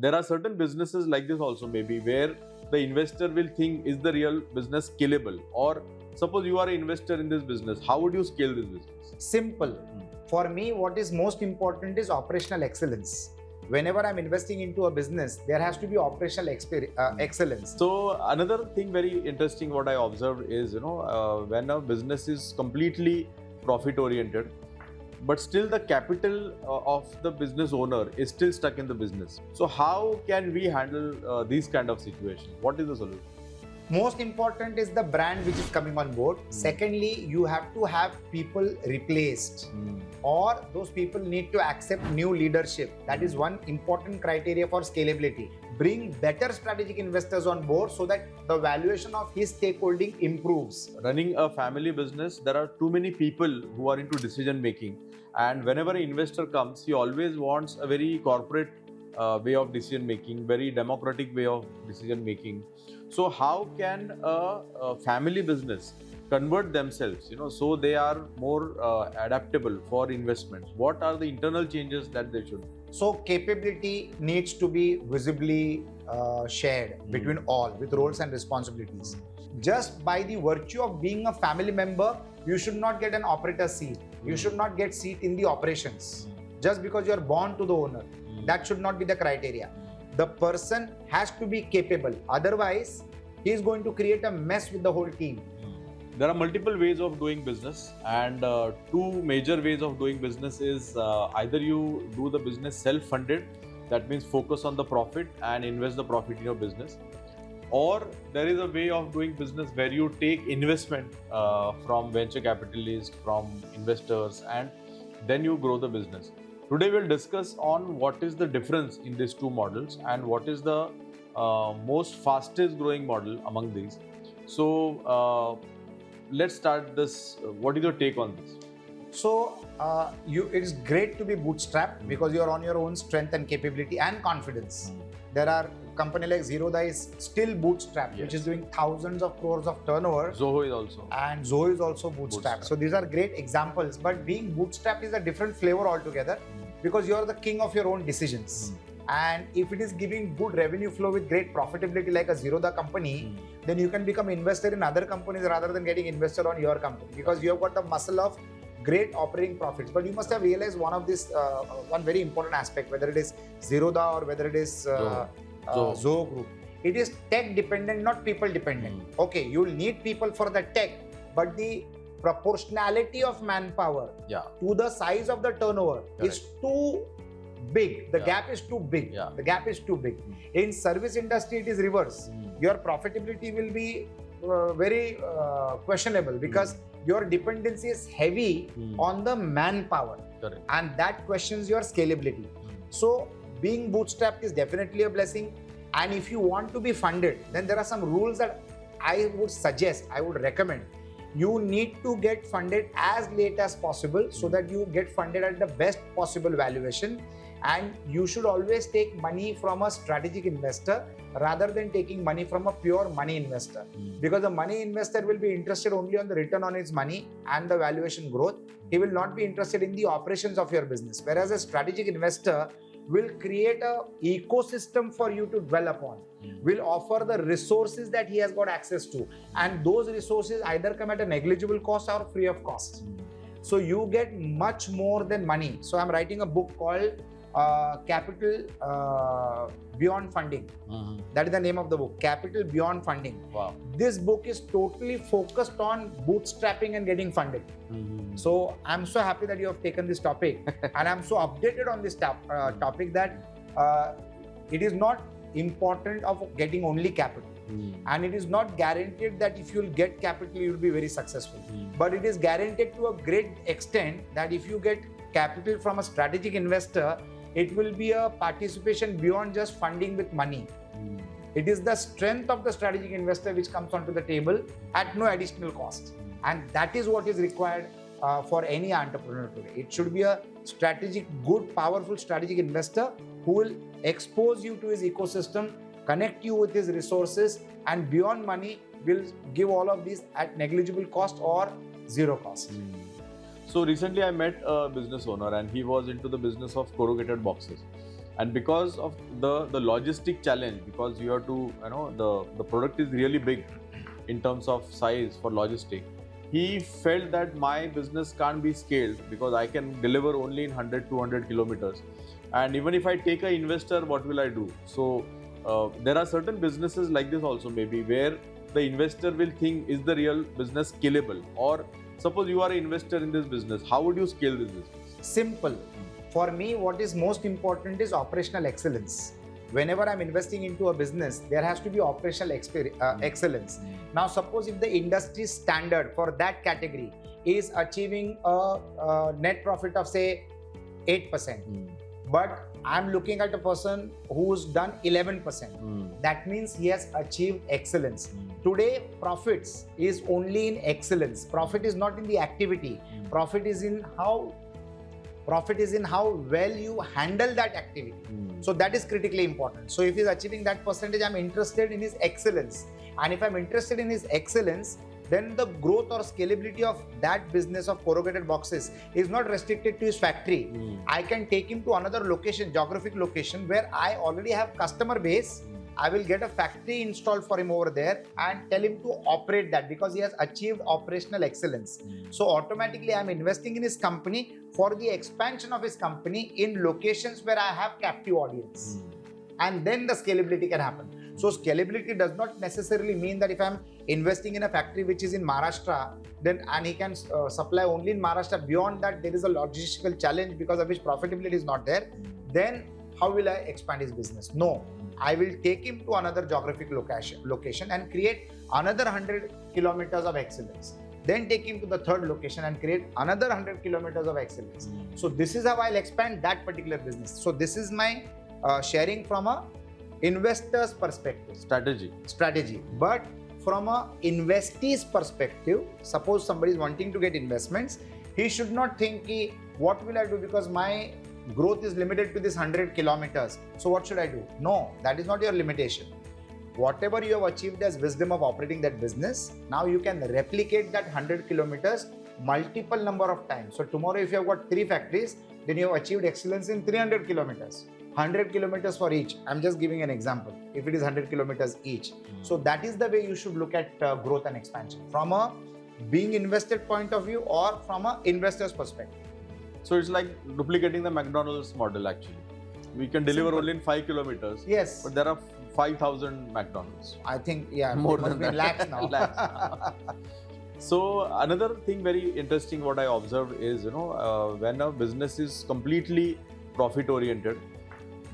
there are certain businesses like this also maybe where the investor will think, is the real business scalable? Or suppose you are an investor in this business, how would you scale this business? Simple. For me, what is most important is operational excellence. Whenever I'm investing into a business, there has to be operational excellence. So another thing very interesting what I observed is, when a business is completely profit oriented, but still the capital of the business owner is still stuck in the business. So how can we handle these kind of situations? What is the solution? Most important is the brand which is coming on board. Secondly, you have to have people replaced, or those people need to accept new leadership. That is one important criteria for scalability. Bring better strategic investors on board so that the valuation of his stakeholding improves. Running a family business, there are too many people who are into decision making, and whenever an investor comes, he always wants a very corporate way of decision making, very democratic way of decision making. So how can a family business convert themselves, so they are more adaptable for investments? What are the internal changes that they should? So capability needs to be visibly shared between all, with roles and responsibilities. Just by the virtue of being a family member, you should not get an operator seat. You should not get seat in the operations just because you are born to the owner. That should not be the criteria. The person has to be capable. Otherwise, he is going to create a mess with the whole team. There are multiple ways of doing business, and two major ways of doing business is either you do the business self-funded, that means focus on the profit and invest the profit in your business, or there is a way of doing business where you take investment from venture capitalists, from investors, and then you grow the business. Today we'll discuss on what is the difference in these two models and what is the most fastest growing model among these. So let's start this. What is your take on this? So it is great to be bootstrapped because you are on your own strength and capability and confidence. There are company like Zerodha is still bootstrapped, which is doing thousands of crores of turnover. Zoho is also. And Zoho is also bootstrapped. So these are great examples. But being bootstrapped is a different flavor altogether because you are the king of your own decisions. And if it is giving good revenue flow with great profitability like a Zerodha company, then you can become investor in other companies rather than getting investor on your company because you have got the muscle of great operating profits. But you must have realized one very important aspect, whether it is Zerodha or whether it is Zoho Group. It is tech dependent, not people dependent. Okay, you will need people for the tech, but the proportionality of manpower to the size of the turnover is too big. The gap is too big. The gap is too big. In service industry, it is reverse. Your profitability will be very questionable because your dependency is heavy on the manpower. And that questions your scalability. So being bootstrapped is definitely a blessing. And if you want to be funded, then there are some rules that I would recommend. You need to get funded as late as possible so that you get funded at the best possible valuation. And you should always take money from a strategic investor rather than taking money from a pure money investor. Because the money investor will be interested only on the return on his money and the valuation growth. He will not be interested in the operations of your business. Whereas a strategic investor will create a ecosystem for you to dwell upon, will offer the resources that he has got access to. And those resources either come at a negligible cost or free of cost. So you get much more than money. So I'm writing a book called Capital Beyond Funding. That is the name of the book, Capital Beyond Funding. Wow. This book is totally focused on bootstrapping and getting funded. So I'm so happy that you have taken this topic and I'm so updated on this topic that it is not important of getting only capital. And it is not guaranteed that if you'll get capital, you'll be very successful. But it is guaranteed to a great extent that if you get capital from a strategic investor, it will be a participation beyond just funding with money. It is the strength of the strategic investor which comes onto the table at no additional cost. And that is what is required for any entrepreneur today. It should be a strategic, good, powerful strategic investor who will expose you to his ecosystem, connect you with his resources, and beyond money will give all of these at negligible cost or zero cost. So recently I met a business owner and he was into the business of corrugated boxes. And because of the logistic challenge, because you have to, the product is really big in terms of size for logistic, he felt that my business can't be scaled because I can deliver only in 100 200 kilometers, and even if I take an investor, what will I do? So there are certain businesses like this also, maybe, where the investor will think, is the real business scalable? Or suppose you are an investor in this business, how would you scale this business? Simple. For me, what is most important is operational excellence. Whenever I'm investing into a business, there has to be operational excellence. Now, suppose if the industry standard for that category is achieving a net profit of say 8%, but I'm looking at a person who's done 11%. That means he has achieved excellence. Today, profits is only in excellence. Profit is not in the activity. Profit is in how well you handle that activity. So that is critically important. So if he's achieving that percentage, I'm interested in his excellence. And if I'm interested in his excellence, then the growth or scalability of that business of corrugated boxes is not restricted to his factory. I can take him to another location, geographic location, where I already have customer base. I will get a factory installed for him over there and tell him to operate that, because he has achieved operational excellence. So automatically I'm investing in his company for the expansion of his company in locations where I have captive audience. And then the scalability can happen. So scalability does not necessarily mean that if I'm investing in a factory which is in Maharashtra, then and he can supply only in Maharashtra, beyond that there is a logistical challenge because of which profitability is not there, then how will I expand his business? No. I will take him to another geographic location and create another 100 kilometers of excellence. Then take him to the third location and create another 100 kilometers of excellence. So this is how I'll expand that particular business. So this is my sharing from a investor's perspective. Strategy. But from a investee's perspective, suppose somebody is wanting to get investments, he should not think, what will I do, because my growth is limited to this 100 kilometers. So what should I do? No, that is not your limitation. Whatever you have achieved as wisdom of operating that business, now you can replicate that 100 kilometers multiple number of times. So tomorrow if you have got 3 factories, then you have achieved excellence in 300 kilometers. 100 kilometers for each. I'm just giving an example. If it is 100 kilometers each. So that is the way you should look at growth and expansion, from a being invested point of view or from a investor's perspective. So it's like duplicating the McDonald's model actually. We can deliver only in 5 kilometers. Yes. But there are 5,000 McDonald's. I think, yeah, more than that. Lakhs now. Lakhs. So another thing very interesting what I observed is, when a business is completely profit oriented,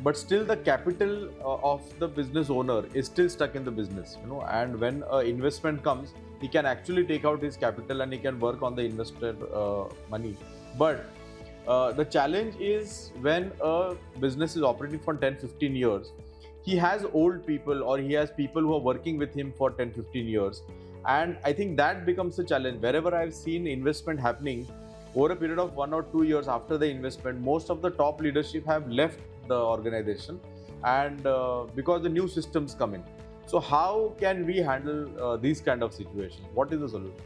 but still the capital of the business owner is still stuck in the business, and when investment comes, he can actually take out his capital and he can work on the invested money. But the challenge is when a business is operating for 10-15 years, he has old people or he has people who are working with him for 10-15 years. And I think that becomes a challenge. Wherever I've seen investment happening, over a period of 1 or 2 years after the investment, most of the top leadership have left the organization, and because the new systems come in. So how can we handle these kind of situations? What is the solution?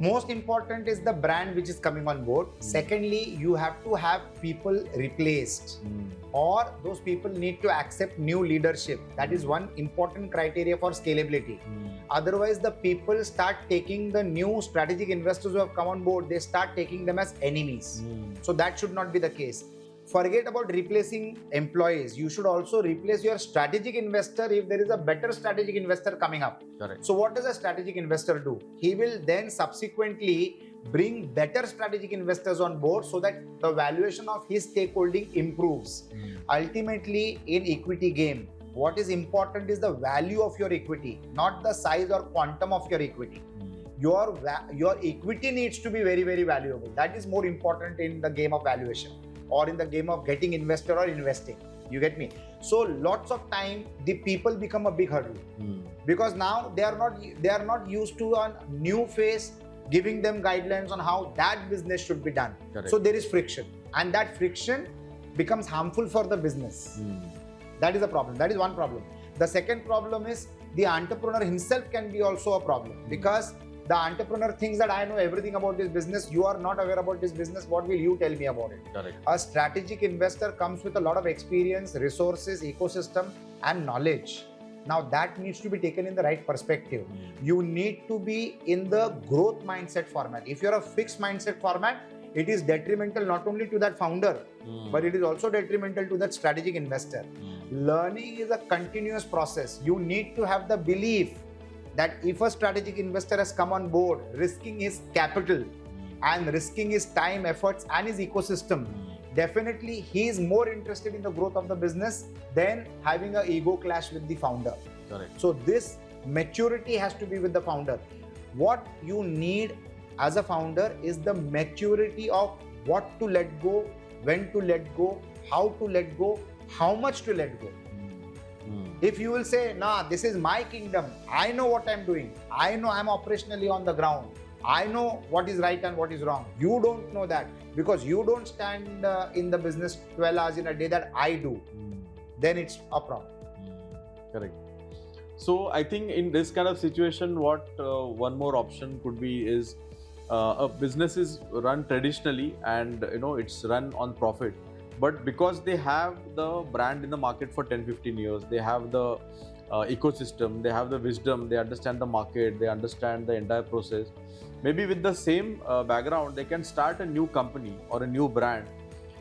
Most important is the brand which is coming on board. Secondly, you have to have people replaced, or those people need to accept new leadership. That is one important criteria for scalability. Otherwise, the people start taking the new strategic investors who have come on board, they start taking them as enemies. So that should not be the case. Forget about replacing employees. You should also replace your strategic investor if there is a better strategic investor coming up. Correct. So what does a strategic investor do? He will then subsequently bring better strategic investors on board so that the valuation of his stakeholding improves. Ultimately, in equity game, what is important is the value of your equity, not the size or quantum of your equity. Your equity needs to be very, very valuable. That is more important in the game of valuation, or in the game of getting investor or investing. You get me? So lots of time the people become a big hurdle because now they are not used to a new face giving them guidelines on how that business should be done. Correct. So there is friction, and that friction becomes harmful for the business. That is a problem. That is one problem. The second problem is the entrepreneur himself can be also a problem, because The entrepreneur thinks that I know everything about this business. You are not aware about this business. What will you tell me about it? Correct. A strategic investor comes with a lot of experience, resources, ecosystem, and knowledge. Now that needs to be taken in the right perspective. You need to be in the growth mindset format. If you're a fixed mindset format, it is detrimental not only to that founder, but it is also detrimental to that strategic investor. Learning is a continuous process. You need to have the belief that if a strategic investor has come on board, risking his capital and risking his time, efforts, and his ecosystem, definitely he is more interested in the growth of the business than having an ego clash with the founder. Correct. So this maturity has to be with the founder. What you need as a founder is the maturity of what to let go, when to let go, how to let go, how much to let go. If you will say, nah, this is my kingdom, I know what I'm doing, I know I'm operationally on the ground, I know what is right and what is wrong. You don't know that because you don't stand in the business 12 hours in a day that I do. Then it's a problem. Correct. So I think in this kind of situation, what one more option could be is a business is run traditionally and it's run on profit. But because they have the brand in the market for 10-15 years, they have the ecosystem, they have the wisdom, they understand the market, they understand the entire process. Maybe with the same background, they can start a new company or a new brand.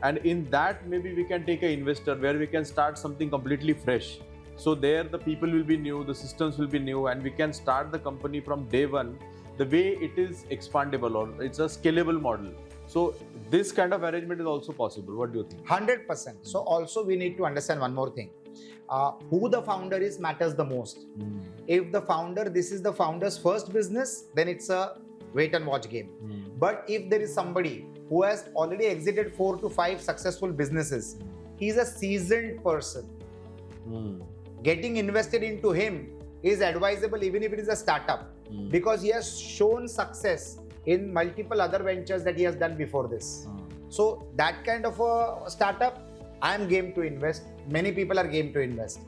And in that, maybe we can take an investor where we can start something completely fresh. So there the people will be new, the systems will be new, and we can start the company from day one the way it is expandable or it's a scalable model. So this kind of arrangement is also possible. What do you think? 100%. So also we need to understand one more thing. Who the founder is matters the most. If the founder, this is the founder's first business, then it's a wait and watch game. But if there is somebody who has already exited 4 to 5 successful businesses, he's a seasoned person. Getting invested into him is advisable even if it is a startup because he has shown success in multiple other ventures that he has done before this. So that kind of a startup, I am game to invest. Many people are game to invest.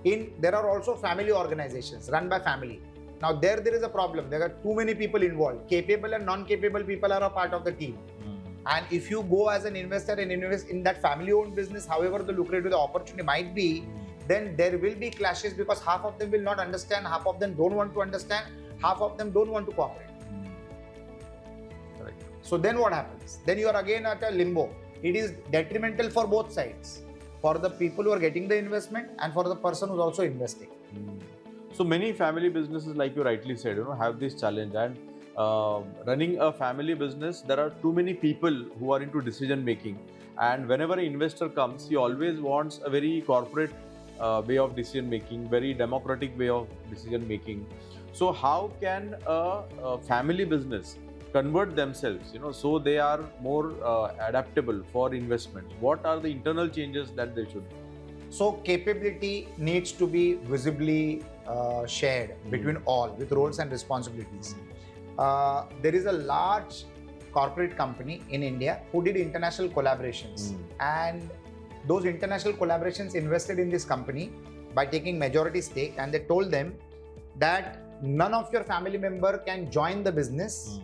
There are also family organizations run by family. Now there is a problem. There are too many people involved. Capable and non-capable people are a part of the team. And if you go as an investor and invest in that family-owned business, however the lucrative the opportunity might be, then there will be clashes because half of them will not understand, half of them don't want to understand, half of them don't want to cooperate. Correct. So then what happens? Then you are again at a limbo. It is detrimental for both sides, for the people who are getting the investment and for the person who's also investing. So many family businesses, like you rightly said, have this challenge. And running a family business, there are too many people who are into decision making. And whenever an investor comes, he always wants a very corporate way of decision making, very democratic way of decision making. So how can a family business convert themselves, so they are more adaptable for investment? What are the internal changes that they should do? So capability needs to be visibly shared between all with roles and responsibilities. There is a large corporate company in India who did international collaborations, and those international collaborations invested in this company by taking majority stake, and they told them that none of your family member can join the business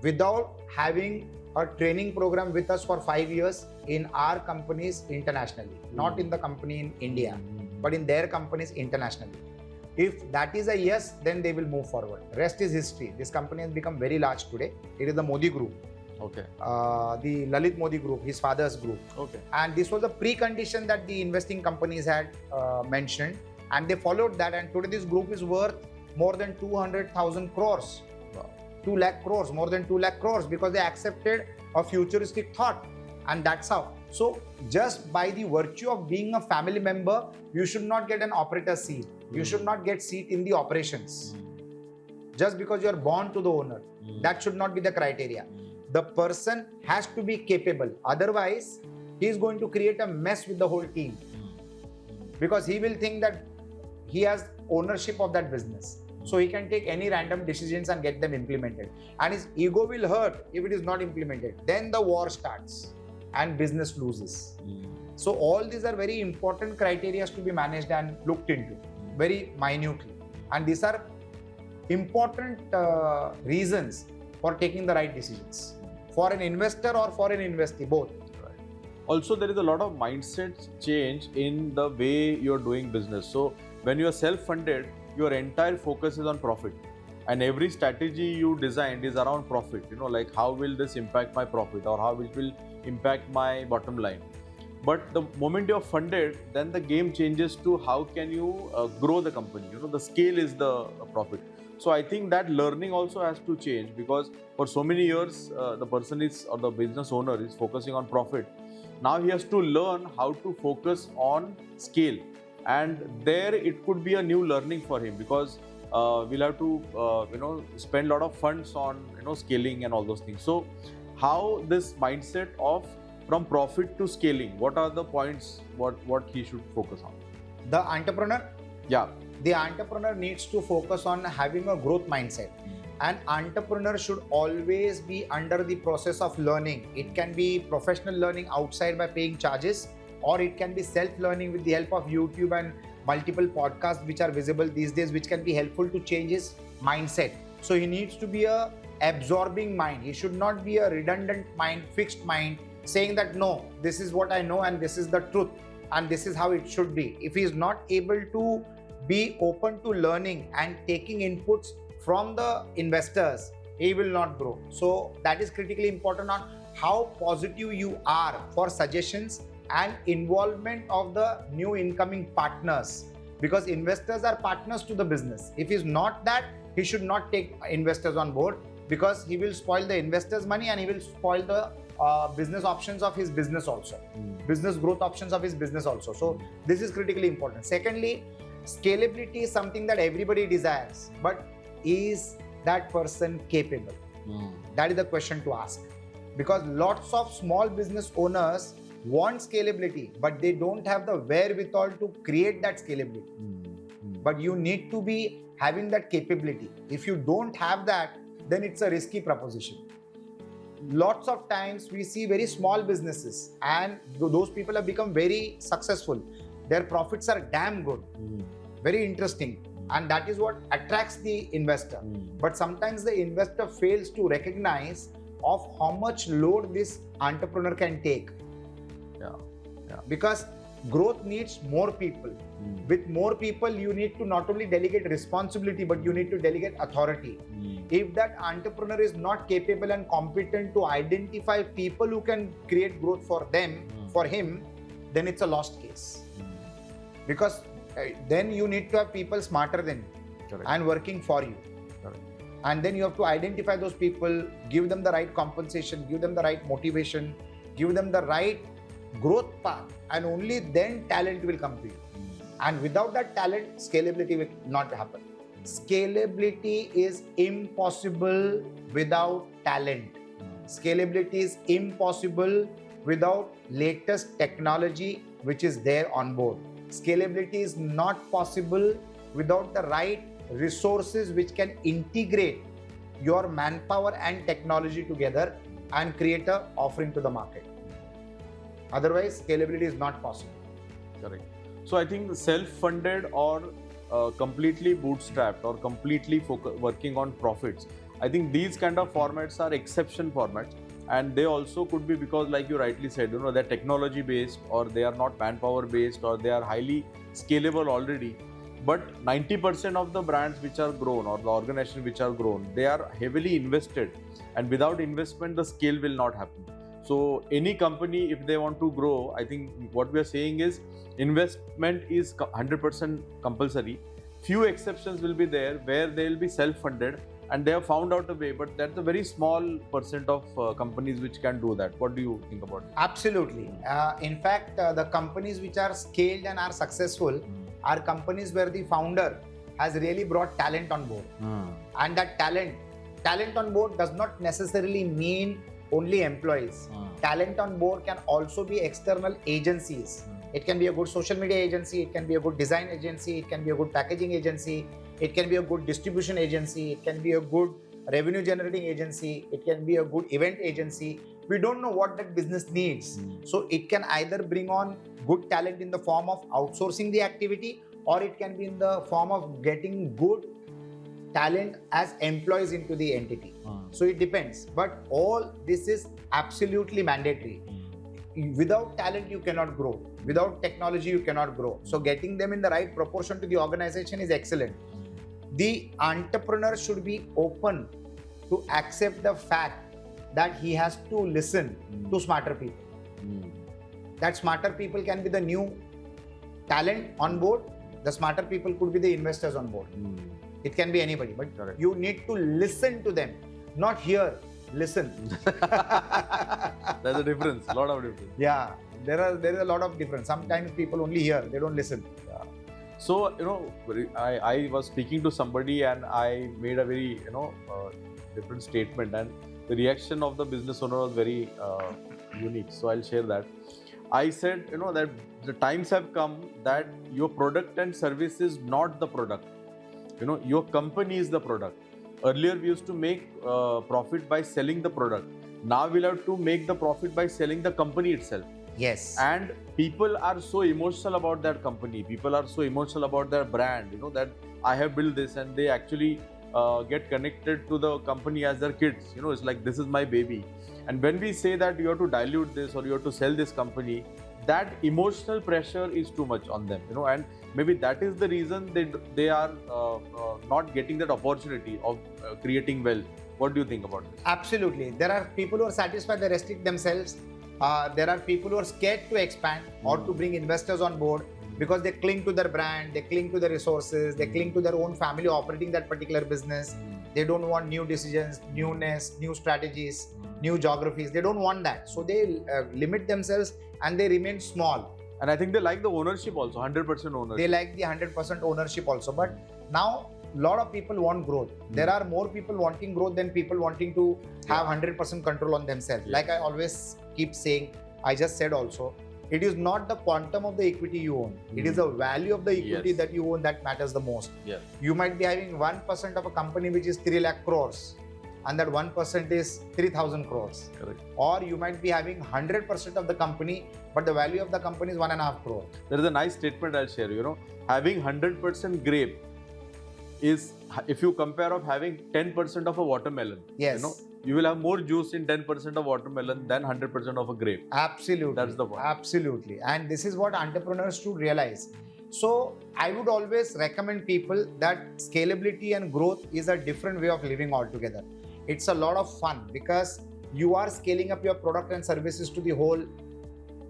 without having a training program with us for 5 years in our companies internationally, not in the company in India, but in their companies internationally. If that is a yes, then they will move forward. Rest is history. This company has become very large today. It is the Modi Group. Okay. The Lalit Modi Group, his father's group. Okay. And this was a precondition that the investing companies had mentioned, and they followed that. And today this group is worth more than 200,000 crores. Wow. 2 lakh crores, more than 2 lakh crores, because they accepted a futuristic thought. And that's how. So just by the virtue of being a family member, you should not get an operator seat. You should not get seat in the operations. Just because you are born to the owner. That should not be the criteria. The person has to be capable. Otherwise, he is going to create a mess with the whole team. Because he will think that he has ownership of that business. So he can take any random decisions and get them implemented. And his ego will hurt if it is not implemented. Then the war starts and business loses. So all these are very important criteria to be managed and looked into very minutely. And these are important reasons for taking the right decisions for an investor or for an investee, both. Also, there is a lot of mindset change in the way you're doing business. So when you're self-funded, your entire focus is on profit, and every strategy you designed is around profit. Like how will this impact my profit, or how it will impact my bottom line. But the moment you're funded, then the game changes to how can you grow the company. The scale is the profit. So I think that learning also has to change, because for so many years the person is, or the business owner is focusing on profit. Now he has to learn how to focus on scale, and there it could be a new learning for him, because we'll have to spend a lot of funds on scaling and all those things. So how this mindset of from profit to scaling, what are the points what he should focus on? The entrepreneur? Yeah. The entrepreneur needs to focus on having a growth mindset. An entrepreneur should always be under the process of learning. It can be professional learning outside by paying charges, or it can be self-learning with the help of YouTube and multiple podcasts which are visible these days, which can be helpful to change his mindset. So he needs to be a absorbing mind. He should not be a redundant mind, fixed mind, saying that no, this is what I know and this is the truth and this is how it should be. If he is not able to be open to learning and taking inputs from the investors, he will not grow. So that is critically important on how positive you are for suggestions and involvement of the new incoming partners, because investors are partners to the business. If he's not that, he should not take investors on board, because he will spoil the investors' money and he will spoil the business options of his business also, business growth options of his business also. So this is critically important. Secondly, scalability is something that everybody desires, but is that person capable? That is the question to ask, because lots of small business owners want scalability, but they don't have the wherewithal to create that scalability. But you need to be having that capability. If you don't have that, then it's a risky proposition. Lots of times we see very small businesses and those people have become very successful. Their profits are damn good, very interesting. And that is what attracts the investor. But sometimes the investor fails to recognize of how much load this entrepreneur can take. Because growth needs more people. With more people, you need to not only delegate responsibility, but you need to delegate authority. If that entrepreneur is not capable and competent to identify people who can create growth for them, for him, then it's a lost case. Because then you need to have people smarter than you and working for you. And then you have to identify those people, give them the right compensation, give them the right motivation, give them the right growth path, and only then talent will come to you. And without that talent, scalability will not happen. Scalability is impossible without talent. Scalability is impossible without latest technology which is there on board. Scalability is not possible without the right resources which can integrate your manpower and technology together and create an offering to the market. Otherwise, scalability is not possible. Correct. So I think self-funded or completely bootstrapped or completely working on profits, I think these kind of formats are exception formats, and they also could be because, like you rightly said, they're technology based, or they are not manpower based, or they are highly scalable already. But 90% of the brands which are grown, or the organizations which are grown, they are heavily invested, and without investment, the scale will not happen. So any company, if they want to grow, I think what we are saying is investment is 100% compulsory. Few exceptions will be there where they will be self-funded and they have found out a way, but that's a very small percent of companies which can do that. What do you think about it? Absolutely. In fact, the companies which are scaled and are successful are companies where the founder has really brought talent on board. And that talent on board does not necessarily mean only employees. Talent on board can also be external agencies. It can be a good social media agency, it can be a good design agency, it can be a good packaging agency, it can be a good distribution agency, it can be a good revenue generating agency, it can be a good event agency. We don't know what that business needs. So it can either bring on good talent in the form of outsourcing the activity, or it can be in the form of getting good talent as employees into the entity. So it depends. But all this is absolutely mandatory. Without talent, you cannot grow. Without technology, you cannot grow. So getting them in the right proportion to the organization is excellent. The entrepreneur should be open to accept the fact that he has to listen to smarter people. That smarter people can be the new talent on board. The smarter people could be the investors on board. It can be anybody, but you need to listen to them, not hear, listen. There's a difference, a lot of difference. Yeah, there is a lot of difference. Sometimes people only hear, they don't listen. Yeah. So, I was speaking to somebody and I made a very, different statement, and the reaction of the business owner was very unique. So I'll share that. I said, that the times have come that your product and service is not the product. Your company is the product. Earlier, we used to make profit by selling the product. Now we'll have to make the profit by selling the company itself. Yes. And people are so emotional about that company. People are so emotional about their brand, that I have built this, and they actually get connected to the company as their kids. It's like, this is my baby. And when we say that you have to dilute this or you have to sell this company, that emotional pressure is too much on them, and maybe that is the reason they are not getting that opportunity of creating wealth. What do you think about this? Absolutely. There are people who are satisfied, they restrict themselves. There are people who are scared to expand or to bring investors on board because they cling to their brand, they cling to their resources, they cling to their own family operating that particular business. They don't want new decisions, newness, new strategies, new geographies. They don't want that. So they limit themselves and they remain small. And I think they like the ownership also, 100% ownership. They like the 100% ownership also. But now a lot of people want growth. There are more people wanting growth than people wanting to have 100% control on themselves. Yeah. Like I always keep saying, I just said also, it is not the quantum of the equity you own. It is the value of the equity that you own that matters the most. Yes. You might be having 1% of a company which is 3 lakh crores and that 1% is 3,000 crores. Correct. Or you might be having 100% of the company, but the value of the company is 1.5 crore. There is a nice statement I'll share. Having 100% grape is, if you compare of having 10% of a watermelon. Yes. You will have more juice in 10% of watermelon than 100% of a grape. Absolutely. That's the point. Absolutely. And this is what entrepreneurs should realize. So I would always recommend people that scalability and growth is a different way of living altogether. It's a lot of fun because you are scaling up your product and services to the whole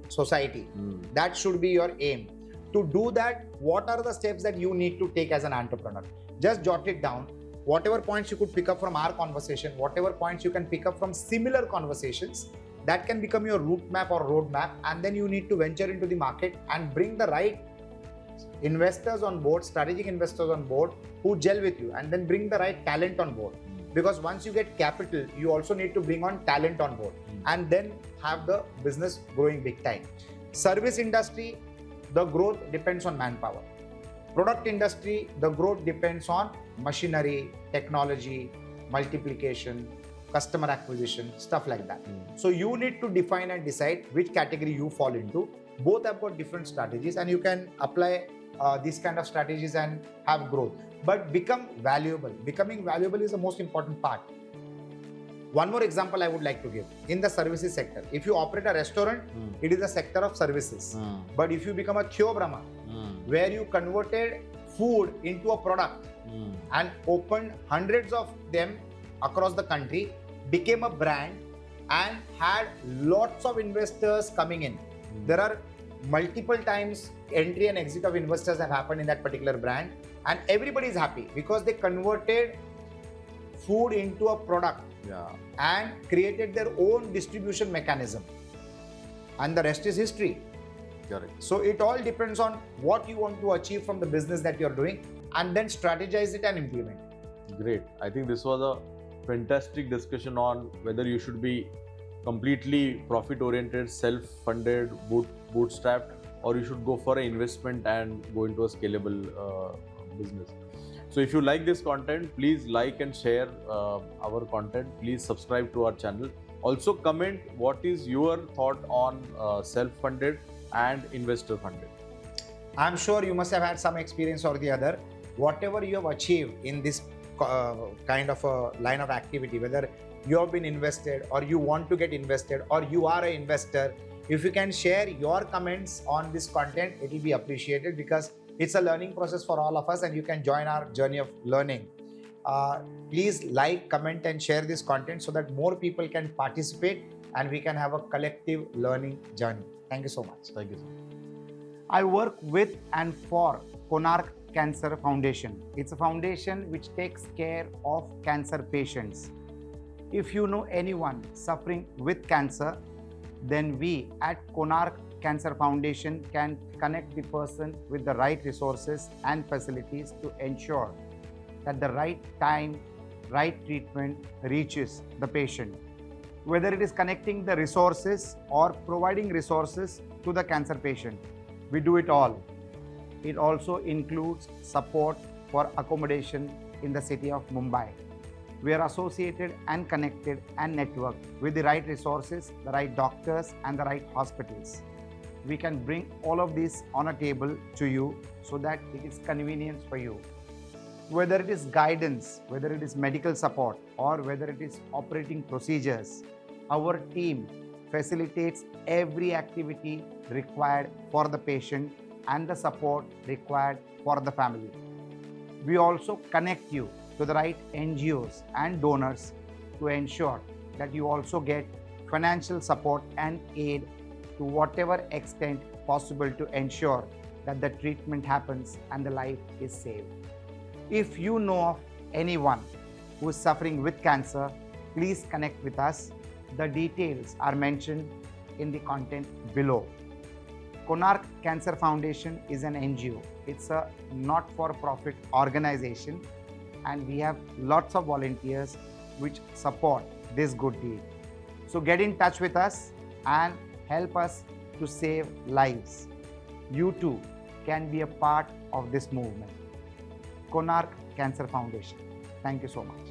society. That should be your aim. To do that, what are the steps that you need to take as an entrepreneur? Just jot it down. Whatever points you could pick up from our conversation, whatever points you can pick up from similar conversations, that can become your route map or roadmap. And then you need to venture into the market and bring the right investors on board, strategic investors on board who gel with you, and then bring the right talent on board. Because once you get capital, you also need to bring on talent on board and then have the business growing big time. Service industry, the growth depends on manpower. Product industry, the growth depends on machinery, technology, multiplication, customer acquisition, stuff like that. So you need to define and decide which category you fall into. Both have got different strategies and you can apply these kind of strategies and have growth. But become valuable. Becoming valuable is the most important part. One more example I would like to give. In the services sector, if you operate a restaurant, it is a sector of services. But if you become a Theobrahma, where you converted food into a product and opened hundreds of them across the country, became a brand and had lots of investors coming in. There are multiple times entry and exit of investors have happened in that particular brand, and everybody is happy because they converted food into a product and created their own distribution mechanism, and the rest is history. Correct. So it all depends on what you want to achieve from the business that you're doing, and then strategize it and implement. Great. I think this was a fantastic discussion on whether you should be completely profit-oriented, self-funded, bootstrapped, or you should go for an investment and go into a scalable business. So if you like this content, please like and share our content. Please subscribe to our channel. Also comment what is your thought on self-funded and investor funded. I'm sure you must have had some experience or the other. Whatever you have achieved in this kind of a line of activity, whether you have been invested or you want to get invested or you are an investor. If you can share your comments on this content, it will be appreciated because it's a learning process for all of us and you can join our journey of learning. Please like, comment and share this content so that more people can participate and we can have a collective learning journey. Thank you so much. Thank you, sir. I work with and for Konark Cancer Foundation. It's a foundation which takes care of cancer patients. If you know anyone suffering with cancer, then we at Konark Cancer Foundation can connect the person with the right resources and facilities to ensure that the right time, right treatment reaches the patient. Whether it is connecting the resources or providing resources to the cancer patient, we do it all. It also includes support for accommodation in the city of Mumbai. We are associated and connected and networked with the right resources, the right doctors and the right hospitals. We can bring all of this on a table to you so that it is convenient for you. Whether it is guidance, whether it is medical support, or whether it is operating procedures, our team facilitates every activity required for the patient and the support required for the family. We also connect you to the right NGOs and donors to ensure that you also get financial support and aid to whatever extent possible to ensure that the treatment happens and the life is saved. If you know of anyone who is suffering with cancer, please connect with us. The details are mentioned in the content below. Konark Cancer Foundation is an NGO. It's a not-for-profit organization and we have lots of volunteers which support this good deed. So get in touch with us and help us to save lives. You too can be a part of this movement. Konark Cancer Foundation. Thank you so much.